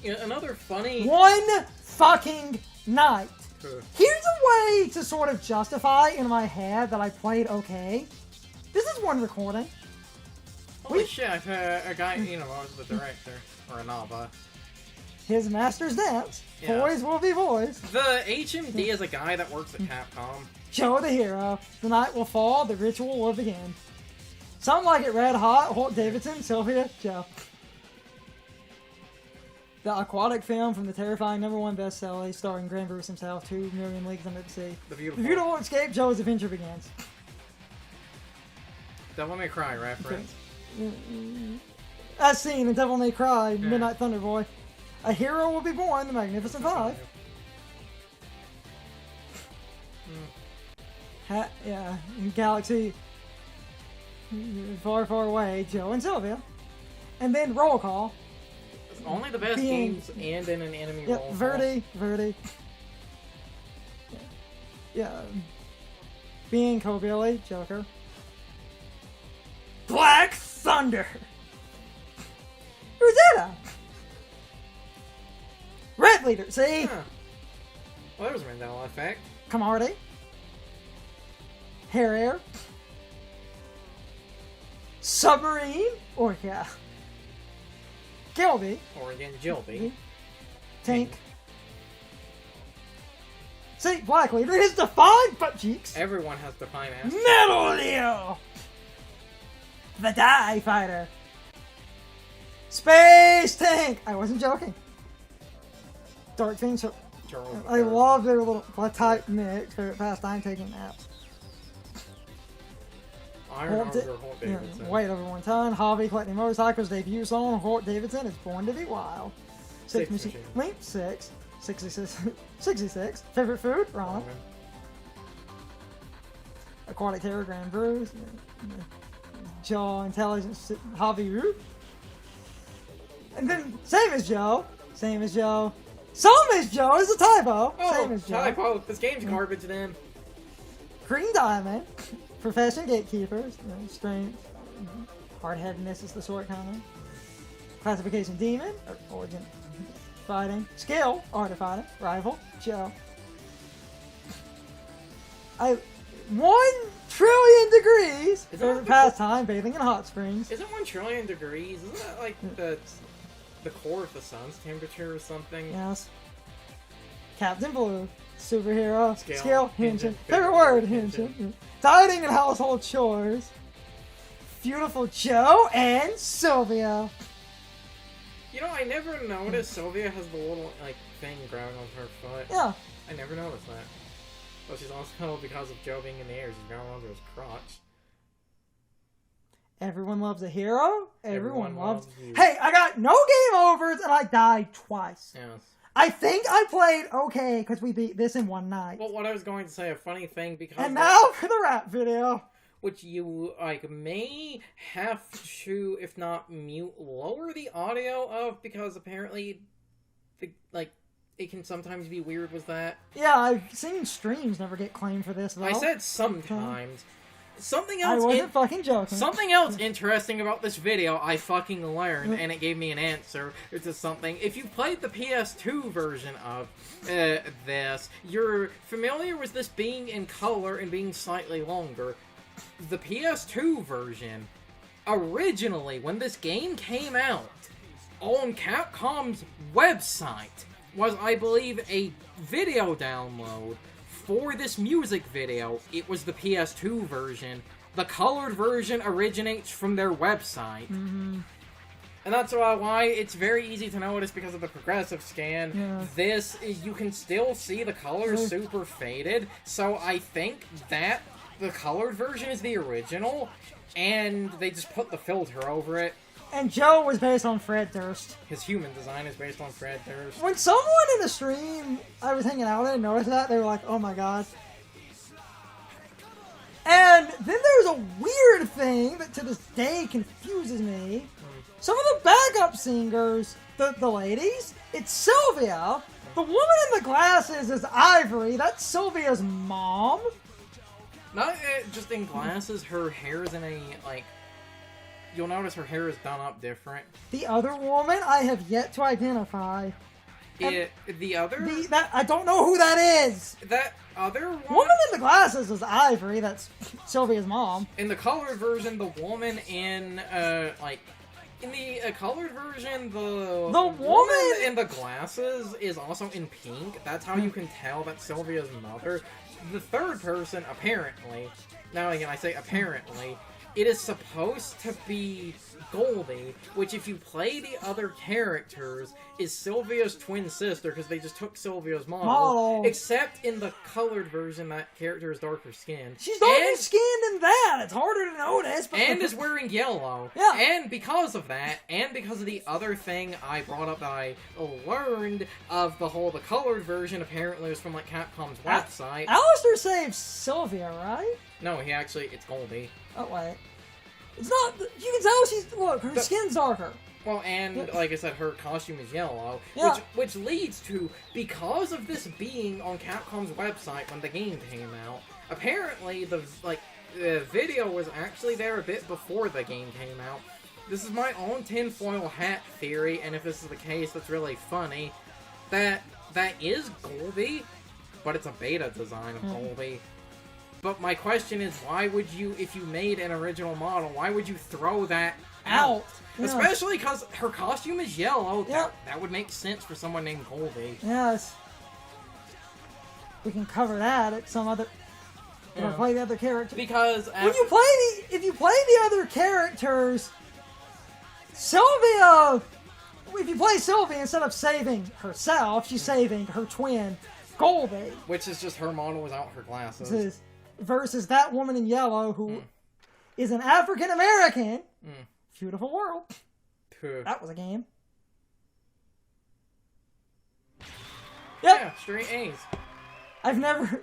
You know, another funny... One fucking night. Huh. Here's a way to sort of justify in my head that I played okay. This is one recording. Holy shit, a guy, you know, was the director. Or a Nava. His master's dance. Yeah. Boys will be boys. The HMD is a guy that works at Capcom. Joe the hero. The night will fall, the ritual will begin. Something like it red hot. Holt Davidson, Sylvia, Joe. The aquatic film from the terrifying #1 bestseller starring Graham Bruce himself, 2 Million Leagues Under the Sea. The Viewtiful. The Beautiful Escape, Joe's adventure begins. Devil May Cry reference. As seen in Devil May Cry, Yeah. Midnight Thunder Boy. A hero will be born, the Magnificent Five. Yeah, in Galaxy far, far away, Joe and Sylvia. And then roll call. Only the best games end in an enemy roll call. Verdi. Yeah. Being Kobilly, Joker. Black Thunder. Rosetta. Red Leader, see? Huh. Well, there's a Mandela effect. Camardi. Harrier. Submarine. Orca. Gilby. Oregon Gilby. Tank. See, Black Leader is defined butt cheeks. Everyone has defined ass. Metal Leo. The Die Fighter. Space Tank. I wasn't joking. Dark Fiend. I love their little type mix. Favorite pastime, taking naps. Iron Armor, Holt Davidson. Weight over 1 ton. Hobby collecting motorcycles. Debut song. Holt Davidson is Born to Be Wild. Six machine. Link 6. 66. 66. Favorite food? Ramen. Aquatic Terror, Grand Bruce. Jaw Intelligence, Hobby Root. And then same as Joe. Some as Joe is a typo. Oh, same as Joe. typo. This game's garbage then. Green Diamond. Profession Gatekeepers. Strength. Hard-headedness is the short comment. Classification Demon. Origin. Fighting. Skill. Art of Fighting. Rival. Joe. 1 trillion degrees. Favorite pastime, bathing in hot springs. Isn't 1 trillion degrees? Isn't that like the core of the sun's temperature or something? Yes. Captain Blue. Superhero. Skill. Henshin. Favorite word, Henshin. Dining and household chores. Beautiful Joe and Sylvia. You know, I never noticed Sylvia has the little, like, thing grabbing on her foot. Yeah. I never noticed that. Well, she's also, because of Joe being in the air, she's grabbing onto his crotch. Everyone loves a hero. Everyone loves you. Hey, I got no game overs and I died twice. Yes. I think I played okay because we beat this in 1 night. Well, what I was going to say, a funny thing, because... And now for the rap video. Which you, like, may have to, if not mute, lower the audio of, because apparently, it can sometimes be weird with that. Yeah, I've seen streams never get claimed for this, though. I said sometimes. Something else... I wasn't fucking joking. Something else interesting about this video I fucking learned, and it gave me an answer to something. If you played the PS2 version of this, you're familiar with this being in color and being slightly longer. The PS2 version, originally, when this game came out, on Capcom's website, was, I believe, a video download for this music video. It was the PS2 version. The colored version originates from their website. Mm-hmm. And that's why it's very easy to notice because of the progressive scan. Yeah. This is, you can still see the colors super faded, so I think that the colored version is the original, and they just put the filter over it. And Joe was based on Fred Durst. His human design is based on Fred Durst. When someone in the stream I was hanging out in noticed that, they were like, oh my god. And then there's a weird thing that to this day confuses me. Some of the backup singers, the ladies, it's Sylvia. The woman in the glasses is Ivory. That's Sylvia's mom. Not just in glasses, her hair is in a, like, you'll notice her hair is done up different. The other woman I have yet to identify. The other? I don't know who that is. That other one? Woman in the glasses is Ivory. That's Sylvia's mom. In the colored version, the woman in, in the colored version, the woman in the glasses is also in pink. That's how you can tell that's Sylvia's mother. The third person, apparently, now again, I say apparently, it is supposed to be Goldie, which if you play the other characters, is Sylvia's twin sister, because they just took Sylvia's model. Except in the colored version, that character is darker skinned. She's darker skinned than that! It's harder to notice. But and is wearing yellow. Yeah. And because of that, and because of the other thing I brought up that I learned of the colored version apparently was from, like, Capcom's website. Alistair saved Sylvia, right? No, it's Goldie. Oh, wait. It's not... You can tell look, her skin's darker. Well, and, like I said, her costume is yellow. Yeah. Which leads to, because of this being on Capcom's website when the game came out, apparently the video was actually there a bit before the game came out. This is my own tinfoil hat theory, and if this is the case, that's really funny. That is Goldie, but it's a beta design of Goldie. But my question is, why would you, if you made an original model, why would you throw that out? Yeah. Especially because her costume is yellow. Yeah. That would make sense for someone named Goldie. Yes. We can cover that at some other... Or play the other characters. Because if you play the other characters, Sylvia... If you play Sylvia, instead of saving herself, she's saving her twin, Goldie. Which is just her model without her glasses. Versus that woman in yellow who is an African American. Viewtiful World. That was a game. Yep. Yeah, straight A's. I've never...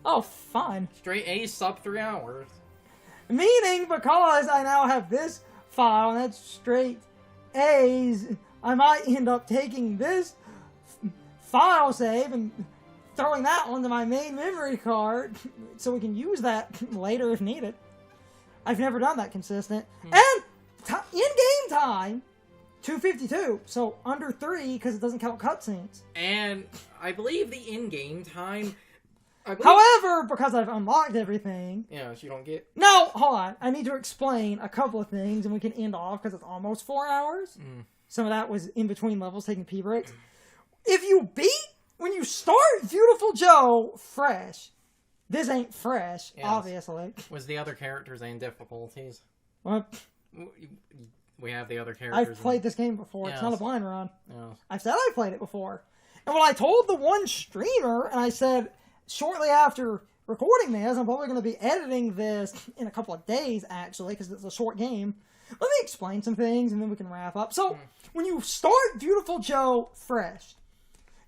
Oh, fine. Straight A's sub 3 hours. Meaning, because I now have this file, and that's straight A's, I might end up taking this file save and throwing that onto my main memory card so we can use that later if needed. I've never done that consistent. And in-game time, 252, so under 3 because it doesn't count cutscenes. And I believe the in-game time... However, because I've unlocked everything... Yeah, you don't get... No, hold on. I need to explain a couple of things and we can end off because it's almost 4 hours. Some of that was in between levels, taking pee breaks. If you when you start Viewtiful Joe fresh, this ain't fresh, obviously. Was the other characters and difficulties? What? We have the other characters. I've played this game before. It's not a blind run. Yes. I've said I've played it before. And when I told the one streamer, and I said, shortly after recording this, I'm probably going to be editing this in a couple of days, actually, because it's a short game. Let me explain some things, and then we can wrap up. So, when you start Viewtiful Joe fresh,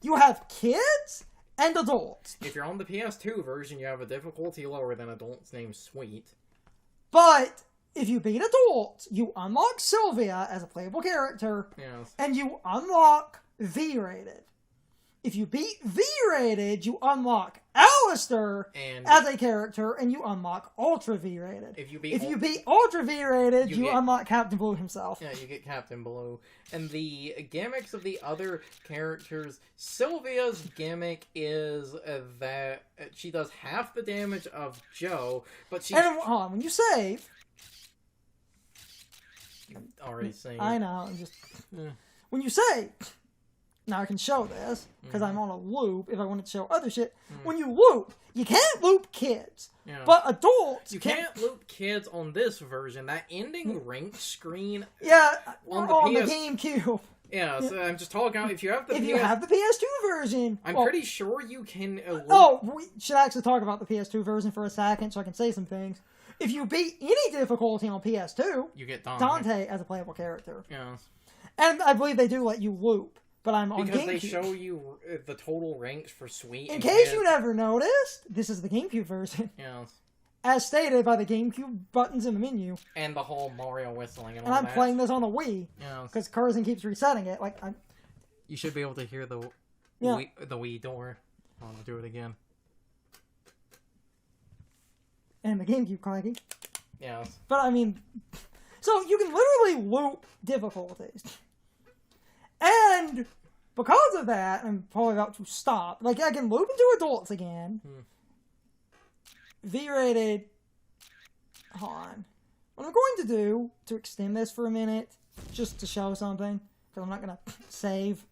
you have kids and adults. If you're on the PS2 version, you have a difficulty lower than adults named Sweet. But if you beat adults, you unlock Sylvia as a playable character, and you unlock V-rated. If you beat V-rated, you unlock Alistair as a character, and you unlock Ultra V-rated. If you beat Ultra V-rated, you unlock Captain Blue himself. Yeah, you get Captain Blue. And the gimmicks of the other characters, Sylvia's gimmick is that she does half the damage of Joe, but she... And hold on, when you save... You already saved. I know, I'm just... When you save... Now I can show this, because I'm on a loop if I wanted to show other shit. When you loop, you can't loop kids. But adults... You can't loop kids on this version. That ending rank screen... on the GameCube. Yeah, so I'm just talking about if you have the you have the PS2 version... I'm pretty sure you can... we should actually talk about the PS2 version for a second so I can say some things. If you beat any difficulty on PS2... You get Dante as a playable character. Yes. And I believe they do let you loop. But I'm on because GameCube. They show you the total ranks for Sweet. In case you never noticed, this is the GameCube version. Yes. As stated by the GameCube buttons in the menu. And the whole Mario whistling and all that. And I'm playing this on the Wii. Yes. Because Curzon keeps resetting it. You should be able to hear the Wii door. I'll do it again. And the GameCube clanking. Yes. But I mean... So you can literally loop difficulties. And because of that, I'm probably about to stop. Like, I can loop into adults again. V-rated. Hold on. What I'm going to do, to extend this for a minute, just to show something, because I'm not going to save.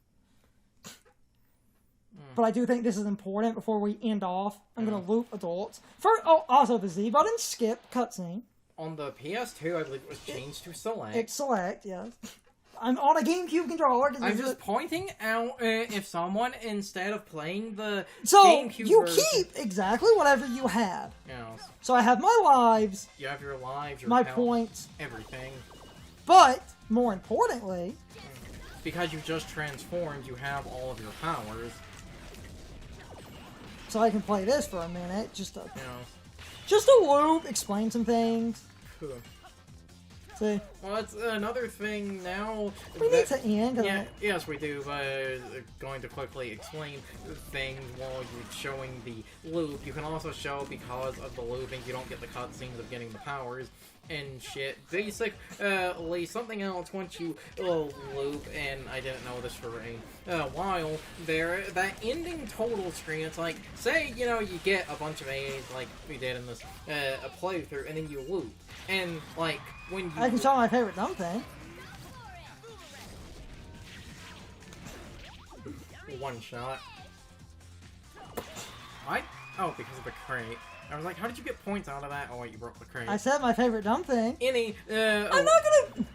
But I do think this is important before we end off. I'm going to loop adults. Also, the Z button, skip, cutscene. On the PS2, I believe it was changed to select. It's select, yes. I'm on a GameCube controller. I'm just pointing out if someone, instead of playing the so GameCube you version, keep exactly whatever you had. Yes. So I have my lives. You have your lives, your my health, points, everything. But more importantly, because you just transformed, you have all of your powers. So I can play this for a minute, just to Yeah. loop, explain some things. Cool. See, Well, that's another thing now. we need to end. 'cause Yeah, yes, we do, but going to quickly explain things while you're showing the loop. You can also show, because of the looping, you don't get the cutscenes of getting the powers and shit. Basically, something else, once you loop, and I didn't know this for a while, that ending total screen, it's like, say, you know, you get a bunch of A's, like we did in this a playthrough, and then you loop. And, like, when you... I can show my favorite dumb thing. One shot. What? Oh, because of the crate. I was like, how did you get points out of that? Oh, wait, you broke the crate. I said my favorite dumb thing. I'm not gonna...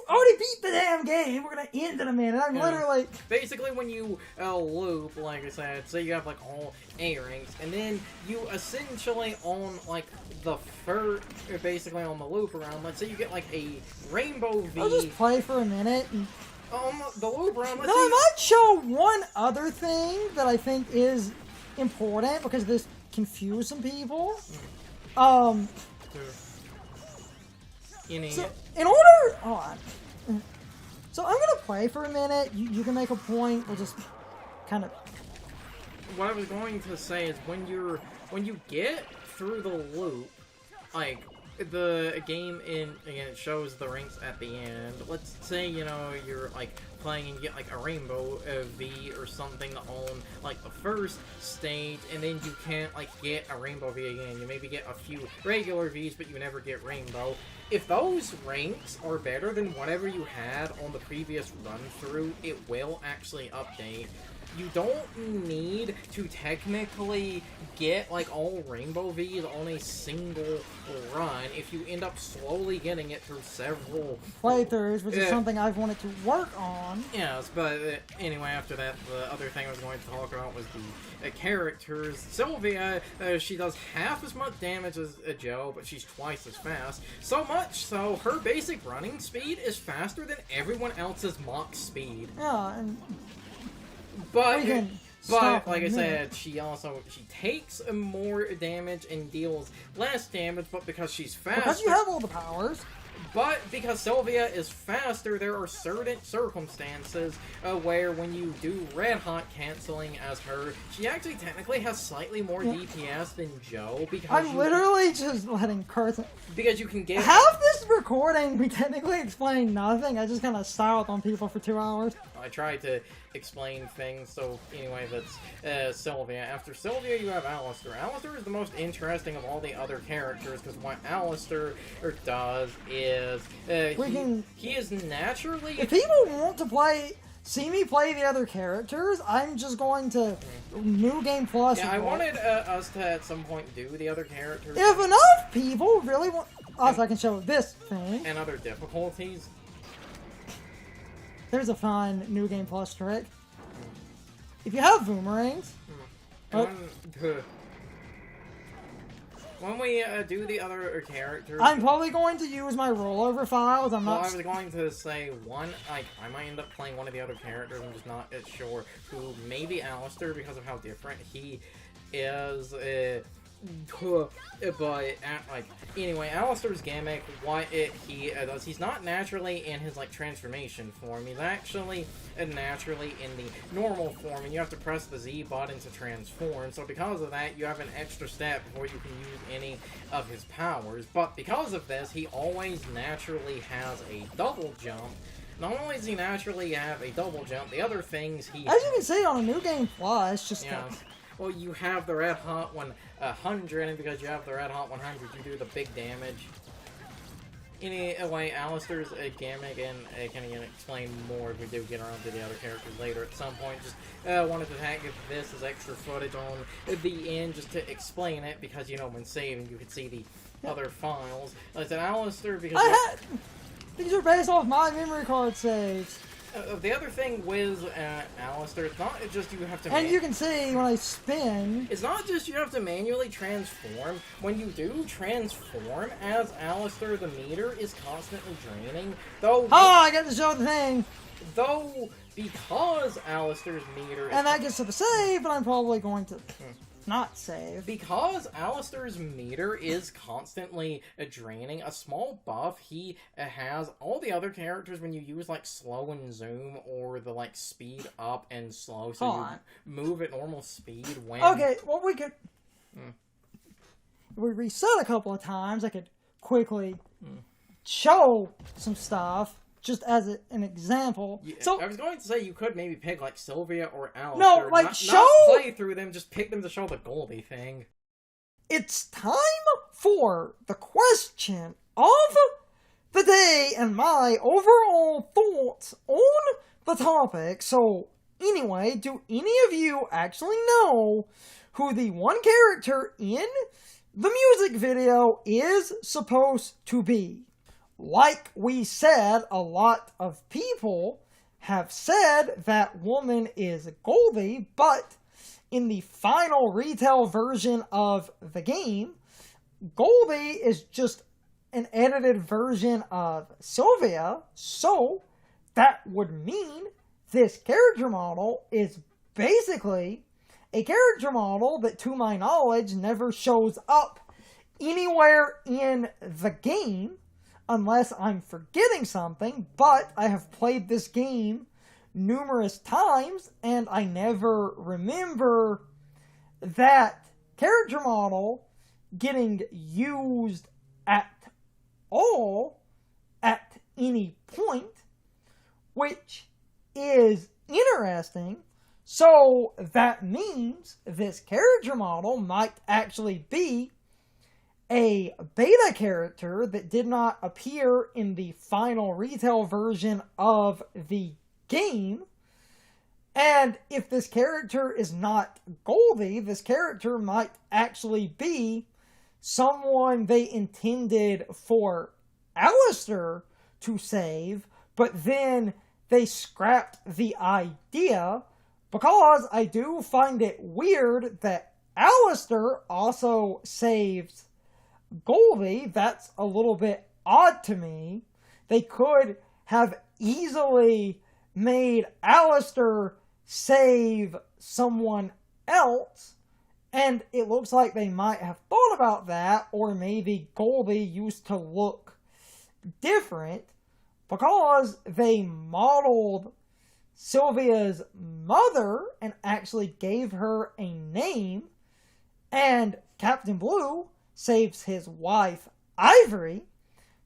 already beat the damn game. We're gonna end in a minute. I'm literally... Basically, when you loop, like I said, say you have, like, all A ranks, and then you essentially on, like, the first... Basically on the loop around, let's say you get, like, a rainbow V... I'll just play for a minute. And... the loop around, let's Now, I might show one other thing that I think is important, because this confused some people. So, in order... Hold on. So, I'm gonna play for a minute. You can make a point. We'll just kind of... What I was going to say is when you get through the loop, like, the game again, it shows the ranks at the end. Let's say, you know, you're, like, playing and you get, like, a rainbow V or something on, like, the first stage, and then you can't, like, get a rainbow V again. You maybe get a few regular Vs, but you never get rainbow. If those ranks are better than whatever you had on the previous run-through, it will actually update. You don't need to technically get, like, all Rainbow Vs on a single run if you end up slowly getting it through several playthroughs, which is something I've wanted to work on. Yes, but anyway, after that, the other thing I was going to talk about was the characters. Sylvia, she does half as much damage as Joe, but she's twice as fast. So much so, her basic running speed is faster than everyone else's Mach speed. Yeah, and... But like I minute. said, she takes more damage and deals less damage, but because she's faster... Because you have all the powers. But because Sylvia is faster, there are certain circumstances where when you do red hot canceling as her, she actually technically has slightly more DPS than Joe, because I'm literally just letting Curse... Because you can get... Half this recording, we technically explain nothing. I just kind of styled on people for 2 hours. I tried to explain things, so anyway, that's Sylvia. After Sylvia, you have Alistair. Alistair is the most interesting of all the other characters, because what Alistair does is he is naturally... If people want to see me play the other characters, I'm just going to New Game Plus. Yeah, I wanted us to at some point do the other characters. If enough people really want... Also, I can show this thing. And other difficulties. There's a fun New Game Plus trick. If you have boomerangs... When we do the other characters... I'm probably going to use my rollover files. I was going to say I might end up playing one of the other characters. I'm just not sure who. Maybe Alistair, because of how different he is. But anyway, Alistair's gimmick, what he does, he's not naturally in his transformation form. He's actually naturally in the normal form, and you have to press the Z button to transform. So because of that, you have an extra step before you can use any of his powers. But because of this, he always naturally has a double jump. Not only does he naturally have a double jump, the other things he... As you can see on a New Game Plus, just... Yeah. Well, you have the Red Hot 100, and because you have the Red Hot 100, you do the big damage. Anyway, Alistair's gimmick, and I can explain more if we do get around to the other characters later at some point. Just wanted to give this as extra footage on the end, just to explain it, because, when saving, you could see the other files. It's an Alistair, because... These are based off my memory card saves. The other thing with Alistair, it's not just you have to... And you can see when I spin... It's not just you have to manually transform. When you do transform as Alistair, the meter is constantly draining. Though... Oh, I got to show the thing! Though, because Alistair's meter is... And that gets to the save, but I'm probably going to... not save. Because Alistair's meter is constantly draining, a small buff he has all the other characters when you use slow and zoom or the speed up and slow, so you move at normal speed when... Okay, well we could... We reset a couple of times, I could quickly show some stuff. Just as an example. Yeah, so I was going to say you could maybe pick Sylvia or Alistair. No, not play through them, just pick them to show the Goldie thing. It's time for the question of the day and my overall thoughts on the topic. So, anyway, do any of you actually know who the one character in the music video is supposed to be? Like we said, a lot of people have said that woman is Goldie, but in the final retail version of the game, Goldie is just an edited version of Sylvia, so that would mean this character model is basically a character model that, to my knowledge, never shows up anywhere in the game. Unless I'm forgetting something, but I have played this game numerous times, and I never remember that character model getting used at all at any point, which is interesting. So that means this character model might actually be a beta character that did not appear in the final retail version of the game. And if this character is not Goldie, this character might actually be someone they intended for Alistair to save, but then they scrapped the idea, because I do find it weird that Alistair also saves Goldie. That's a little bit odd to me. They could have easily made Alistair save someone else, and it looks like they might have thought about that, or maybe Goldie used to look different, because they modeled Sylvia's mother and actually gave her a name, and Captain Blue saves his wife, Ivory,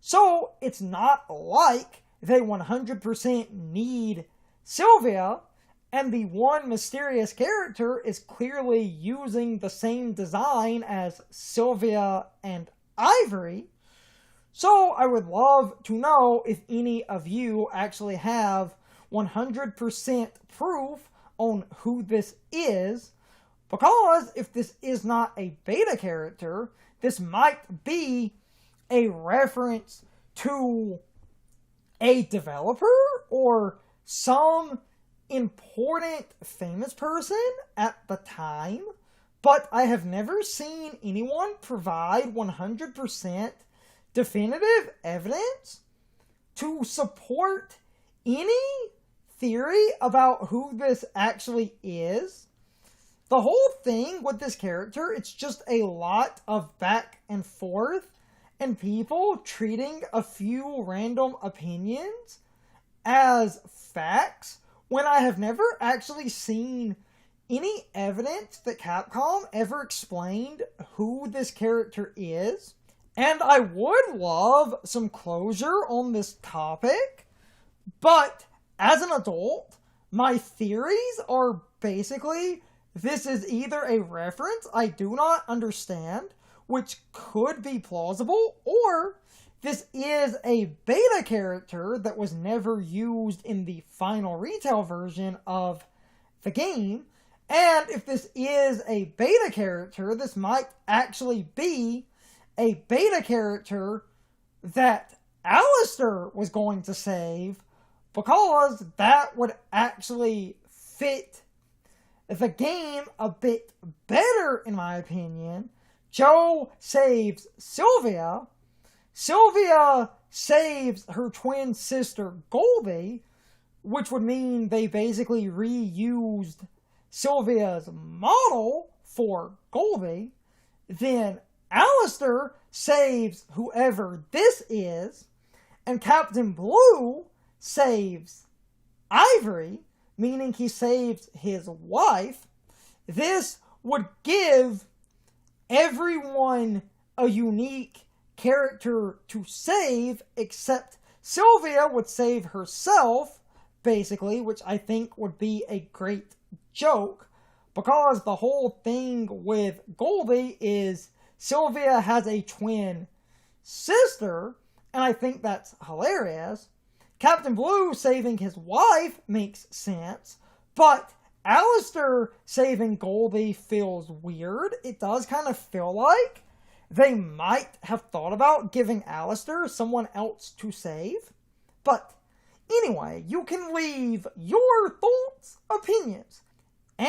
so it's not like they 100% need Sylvia, and the one mysterious character is clearly using the same design as Sylvia and Ivory. So I would love to know if any of you actually have 100% proof on who this is, because if this is not a beta character, this might be a reference to a developer or some important famous person at the time, but I have never seen anyone provide 100% definitive evidence to support any theory about who this actually is. the whole thing with this character, it's just a lot of back and forth and people treating a few random opinions as facts when I have never actually seen any evidence that Capcom ever explained who this character is. And I would love some closure on this topic, but as an adult, my theories are basically this is either a reference I do not understand, which could be plausible, or this is a beta character that was never used in the final retail version of the game. And if this is a beta character, this might actually be a beta character that Alistair was going to save, because that would actually fit the game a bit better, in my opinion. Joe saves Sylvia. Sylvia saves her twin sister Goldie, which would mean they basically reused Sylvia's model for Goldie. Then Alistair saves whoever this is, and Captain Blue saves Ivory, meaning he saves his wife. This would give everyone a unique character to save, except Sylvia would save herself, basically, which I think would be a great joke, because the whole thing with Goldie is Sylvia has a twin sister, and I think that's hilarious. Captain Blue saving his wife makes sense, but Alistair saving Goldie feels weird. It does kind of feel like they might have thought about giving Alistair someone else to save. But anyway, you can leave your thoughts, opinions, and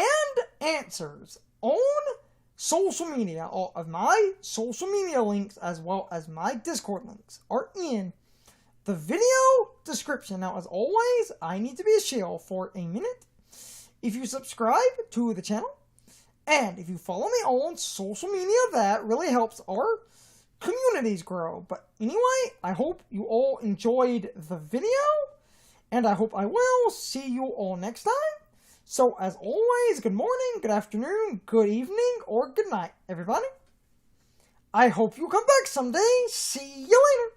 answers on social media. All of my social media links, as well as my Discord links, are in the video description. Now, as always, I need to be a shill for a minute. If you subscribe to the channel, and if you follow me on social media, that really helps our communities grow. But anyway, I hope you all enjoyed the video, and I hope I will see you all next time. So, as always, good morning, good afternoon, good evening, or good night, everybody. I hope you come back someday. See you later.